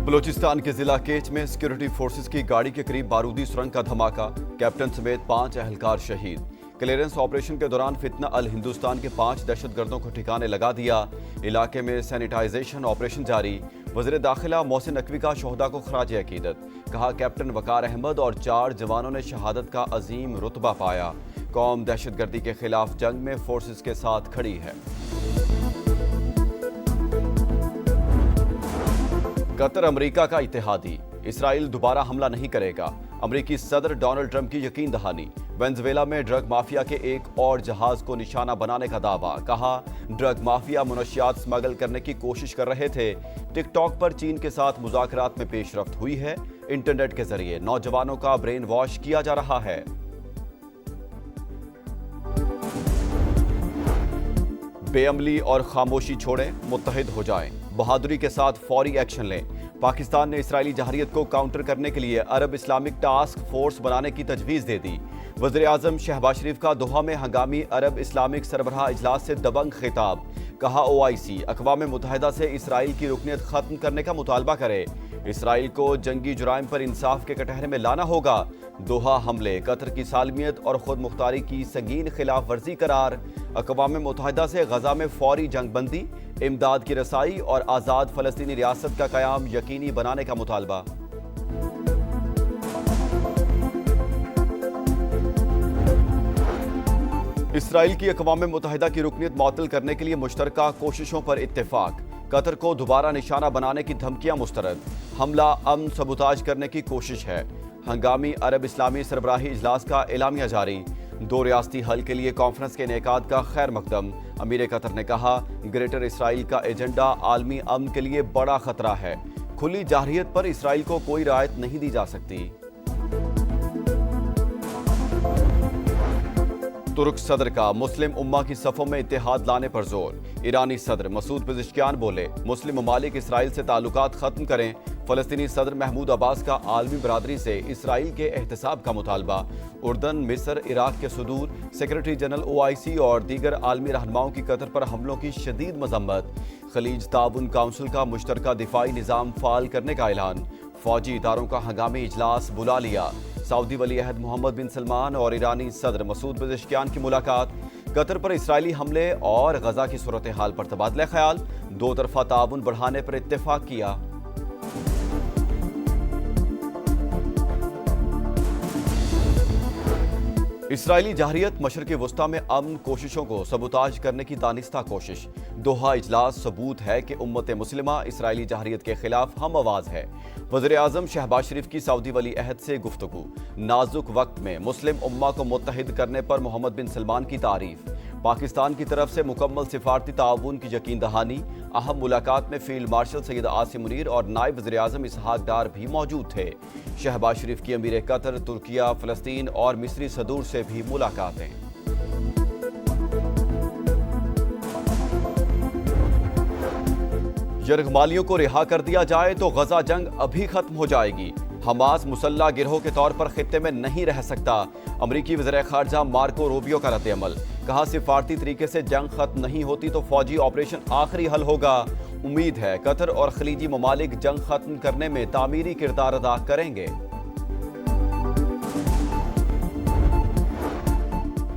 बलूचिस्तान के जिला केच में सिक्योरिटी फोर्सेस की गाड़ी के करीब बारूदी सुरंग का धमाका, कैप्टन समेत 5 एहलकार शहीद। क्लियरेंस ऑपरेशन के दौरान फितना अल हिंदुस्तान के 5 दहशतगर्दों को ठिकाने लगा दिया। इलाके में सैनिटाइजेशन ऑपरेशन जारी। वज़ीर दाखिला मोहसिन नकवी का शोहदा को खराज अकीदत। कहा कैप्टन वकार अहमद और 4 जवानों ने शहादत का अजीम रुतबा पाया। कौम दहशतगर्दी के खिलाफ जंग में फोर्सेस के साथ खड़ी है। कतर अमेरिका का इत्तेहादी, इसराइल दोबारा हमला नहीं करेगा। अमेरिकी सदर डोनाल्ड ट्रंप की यकीन दहानी। वेनेजुएला में ड्रग माफिया के एक और जहाज को निशाना बनाने का दावा। कहा ड्रग माफिया मुनशियात स्मगल करने की कोशिश कर रहे थे। टिकटॉक पर चीन के साथ मुज़ाकरात में पेशरफ्त हुई है। इंटरनेट के जरिए नौजवानों का ब्रेन वॉश किया जा रहा है। बेअमली और खामोशी छोड़ें, मुत्तहिद हो जाएं। बहादुरी के साथ फौरी एक्शन लें। पाकिस्तान ने इसराइली जहारियत को काउंटर करने के लिए अरब इस्लामिक टास्क फोर्स बनाने की तजवीज़ दे दी। वज़ीर आज़म शहबाज शरीफ का दोहा में हंगामी अरब इस्लामिक सरबराह इजलास से दबंग खिताब। कहा OIC अक़वाम मुत्तहिदा से इसराइल की रुकनियत ख़त्म करने का मुतालबा करे। इसराइल को जंगी जुराइम पर इंसाफ के कटहरे में लाना होगा। दोहा हमले कतर की सालमियत और खुद मुख्तारी की संगीन खिलाफ वर्जी करार। अक़वाम मुत्तहिदा से गजा में फौरी जंग बंदी, इमदाद की रसाई और आज़ाद फ़लस्तीनी रियासत का क़याम यकीनी बनाने का मुतालबा। इसराइल की अक़वाम मुत्तहिदा की रुकनियत मुअत्तल करने के लिए मुश्तरका कोशिशों पर इत्तेफाक। कतर को दोबारा निशाना बनाने की धमकियां मुस्तरद। हमला अमन सबूताज करने की कोशिश है। हंगामी अरब इस्लामी सरबराही इजलास का एलामिया जारी। 2 रियासती हल के लिए कॉन्फ्रेंस के इनेकाद का खैर मकदम। अमीर कतर ने कहा ग्रेटर इसराइल का एजेंडा आलमी अमन के लिए बड़ा खतरा है। खुली जाहिरियत पर इसराइल को कोई रियायत नहीं दी जा सकती। तुर्क सदर का मुस्लिम उम्मा की सफ़ों में इत्तेहाद लाने पर जोर। ईरानी सदर मसूद पेज़ेश्कियान बोले मुस्लिम ममालिक इसराइल से ताल्लुकात ख़त्म करें। फ़लस्तीनी सदर महमूद अब्बास का आलमी बरादरी से इसराइल के एहतसाब का मुतालबा। उर्दन, मिस्र, इराक के सुदूर सेक्रेटरी जनरल OIC और दीगर आलमी रहनुमाओं की कतर पर हमलों की शदीद मजम्मत। खलीज ताउन काउंसिल का मुश्तरका दिफाई निज़ाम फ़ाल करने का ऐलान। फ़ौजी इदारों का हंगामी इजलास बुला लिया। सऊदी वली अहद मोहम्मद बिन सलमान और ईरानी सदर मसूद पेज़ेश्कियान की मुलाकात। कतर पर इसराइली हमले और गजा की सूरत हाल पर तबादला ख्याल। 2 तरफ़ा ताउन बढ़ाने पर इत्तेफाक किया। इसराइली जहारियत मशरक़ वस्ता में अमन कोशिशों को सबूताज करने की दानिस्ता कोशिश। दोहा इजलास सबूत है कि उम्मत मुस्लिमा इसराइली जहारियत के खिलाफ हम आवाज़ है। वज़ीर आज़म शहबाज शरीफ की सऊदी वली अहद से गुफ्तगू। नाजुक वक्त में मुस्लिम उम्मा को मुत्तहिद करने पर मोहम्मद बिन सलमान की तारीफ। पाकिस्तान की तरफ से मुकम्मल सिफारती ताउन की यकीन दहानी। अहम मुलाकात में फील्ड मार्शल सैयद आसिम मुनीर और नायब वज़ीर आज़म इसहाक डार भी मौजूद थे। शहबाज शरीफ की अमीर कतर, तुर्किया, फ़लस्तीन और मिस्री सदूर से भी मुलाकातें। यरगमालियों को रिहा कर दिया जाए तो गजा जंग अभी खत्म हो जाएगी। हमास मुसल्ला गिरोह के तौर पर खित्ते में नहीं रह सकता। अमरीकी वज़ीर ख़ारजा मार्को रूबियो का रद्द-ए-अमल। कहा सिफारती तरीके से जंग खत्म नहीं होती तो फौजी ऑपरेशन आखिरी हल होगा। उम्मीद है कतर और खलीजी ममालिक जंग खत्म करने में तामीरी किरदार अदा करेंगे।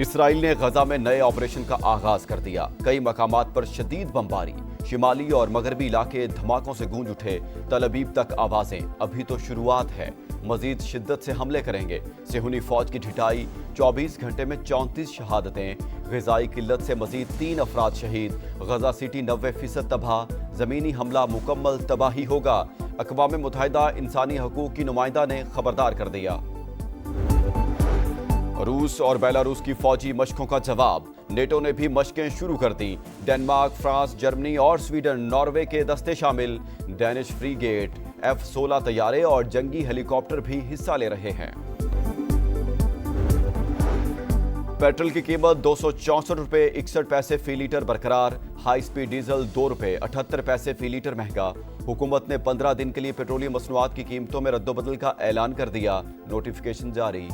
इसराइल ने गजा में नए ऑपरेशन का आगाज कर दिया। कई मकामात पर शदीद बमबारी। शिमाली और मगरबी इलाके धमाकों से गूंज उठे। तल अबीब तक आवाजें। अभी तो शुरुआत है, मजीद शिद्दत से हमले करेंगे। सेहूनी फौज की ढिठाई। 24 घंटे में 34 शहादतें। ग़िज़ाई किल्लत से मजीद 3 अफराद शहीद। गजा सिटी 90% तबाह। ज़मीनी हमला मुकम्मल तबाही होगा। अक़वाम मुत्तहिदा इंसानी हकूक़ की नुमाइंदा ने खबरदार कर दिया। रूस और बेलारूस की फौजी मशकों का जवाब। नेटो ने भी मशकें शुरू कर दी। डेनमार्क, फ्रांस, जर्मनी और स्वीडन, नॉर्वे के दस्ते शामिल। डेनिश फ्रीगेट, F-16 तैयारे और जंगी हेलीकॉप्टर भी हिस्सा ले रहे हैं। पेट्रोल की कीमत 264 रुपये 61 पैसे फी लीटर बरकरार। हाई स्पीड डीजल 2 रुपये 78 पैसे फी लीटर महंगा। हुकूमत ने 15 दिन के लिए पेट्रोलियम मसनूआत की कीमतों में रद्दोबदल का ऐलान कर दिया। नोटिफिकेशन जारी।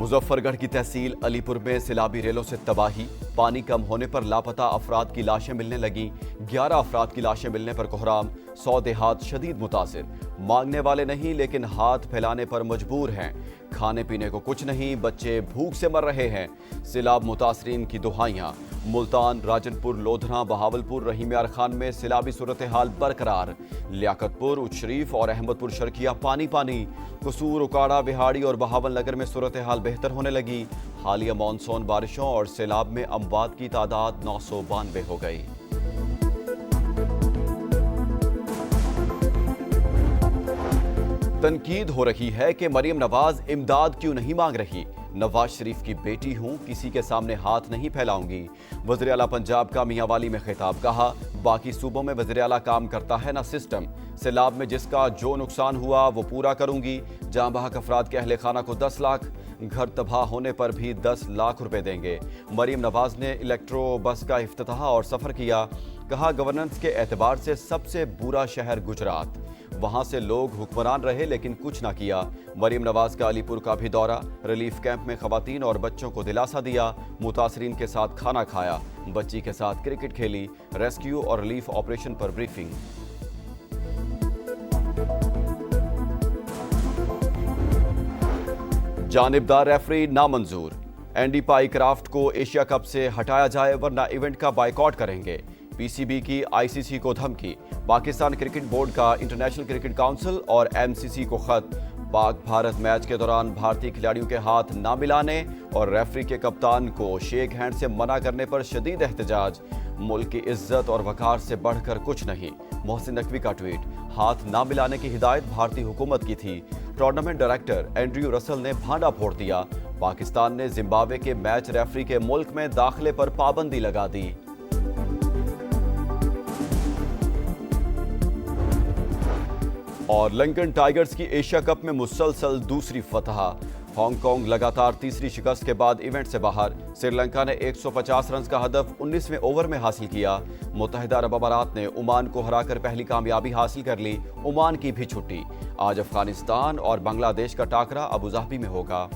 मुजफ्फरगढ़ की तहसील अलीपुर में सैलाबी रेलों से तबाही, पानी कम होने पर लापता अफराद की लाशें मिलने लगी। 11 अफराद की लाशें मिलने पर कोहराम, 100 देहात शदीद मुतासिर। मांगने वाले नहीं लेकिन हाथ फैलाने पर मजबूर हैं। खाने पीने को कुछ नहीं, बच्चे भूख से मर रहे हैं। सैलाब मुतासरीन की दुहाइयां। मुल्तान, राजनपुर, लोधना, बहावलपुर, रहीम यार खान में सैलाबी सूरत हाल बरकरार। लियाकतपुर, उच्च शरीफ और अहमदपुर शर्किया पानी पानी। कसूर, उकाड़ा, बिहाड़ी और बहावल नगर में सूरत हाल बेहतर होने लगी। हालिया मानसून बारिशों और सैलाब में अमवात की तादाद 992 हो गई। तनकीद हो रही है कि मरीम नवाज इमदाद क्यों नहीं मांग रही। नवाज शरीफ की बेटी हूं, किसी के सामने हाथ नहीं फैलाऊंगी। वज़ीर आला पंजाब का मियांवाली में खिताब, कहा बाकी सूबों में वज़ीर आला काम करता है ना सिस्टम। सैलाब में जिसका जो नुकसान हुआ वो पूरा करूंगी। जाँ बहक अफराद के अहले खाना को 10 लाख, घर तबाह होने पर भी 10 लाख रुपए देंगे। मरीम नवाज ने इलेक्ट्रो बस का इफ्तिताह और सफ़र किया। कहा गवर्नेंस के एतबार से सबसे बुरा शहर गुजरात, वहां से लोग हुक्मरान रहे लेकिन कुछ ना किया। मरीम नवाज का अलीपुर का भी दौरा, रिलीफ कैंप में खवातीन और बच्चों को दिलासा दिया। मुतासरीन के साथ खाना खाया, बच्ची के साथ क्रिकेट खेली। रेस्क्यू और रिलीफ ऑपरेशन पर ब्रीफिंग। जानिबदार रेफरी नामंजूर। एंडी पाईक्राफ्ट को एशिया कप से हटाया जाए वरना इवेंट का बायकॉट करेंगे। पीसीबी की आईसीसी को धमकी। पाकिस्तान क्रिकेट बोर्ड का इंटरनेशनल क्रिकेट काउंसिल और एमसीसी को खत। पाक भारत मैच के दौरान भारतीय खिलाड़ियों के हाथ ना मिलाने और रेफरी के कप्तान को शेक हैंड से मना करने पर शदीद एहतजाज। मुल्क की इज्जत और वकार से बढ़कर कुछ नहीं। मोहसिन नकवी का ट्वीट। हाथ ना मिलाने की हिदायत भारतीय हुकूमत की थी। टूर्नामेंट डायरेक्टर एंड्रयू रसल ने भांडा फोड़ दिया। पाकिस्तान ने जिम्बाब्वे के मैच रेफरी के मुल्क में दाखिले पर पाबंदी लगा दी। और लंकन टाइगर्स की एशिया कप में मुसलसल दूसरी फतह। हांगकांग लगातार तीसरी शिकस्त के बाद इवेंट से बाहर। श्रीलंका ने 150 रन का हदफ 19वें ओवर में हासिल किया। मुत्तहिदा अरब अमारात ने ओमान को हराकर पहली कामयाबी हासिल कर ली। ओमान की भी छुट्टी। आज अफगानिस्तान और बांग्लादेश का टाकरा अबुधाबी में होगा।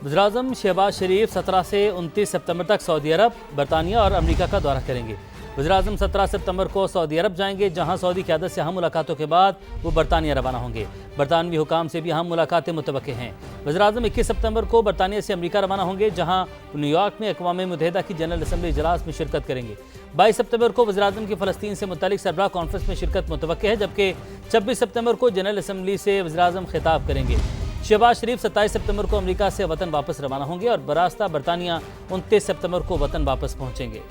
वज़ीर-ए-आज़म शहबाज शरीफ 17 से 29 सितंबर तक सऊदी अरब, बरतानिया और अमेरिका का दौरा करेंगे। वज़ीर-ए-आज़म 17 सितंबर को सऊदी अरब जाएंगे, जहां सऊदी क़यादत से अहम मुलाकातों के बाद वो बरतानिया रवाना होंगे। बरतानवी हुकाम से भी अहम मुलाकातें मुतवक्के हैं। वज़ीर-ए-आज़म 21 सितंबर को बरतानिया से अमेरिका रवाना होंगे, जहां न्यूयॉर्क में अक़वाम मुत्तहिदा की जनरल असम्बली इजलास में शिरकत करेंगे। 22 सितंबर को वज़ीर-ए-आज़म की फ़लस्तीन से मुतल्लिक़ सरबराह कॉन्फ्रेंस में शिरकत मुतवक्के है, जबकि 26 सितंबर को जनरल असम्बली से वज़ीर-ए-आज़म खिताब करेंगे। शहबाज शरीफ 27 सितंबर को अमेरिका से वतन वापस रवाना होंगे और बरास्ता बरतानिया 29 सितंबर को वतन वापस पहुंचेंगे।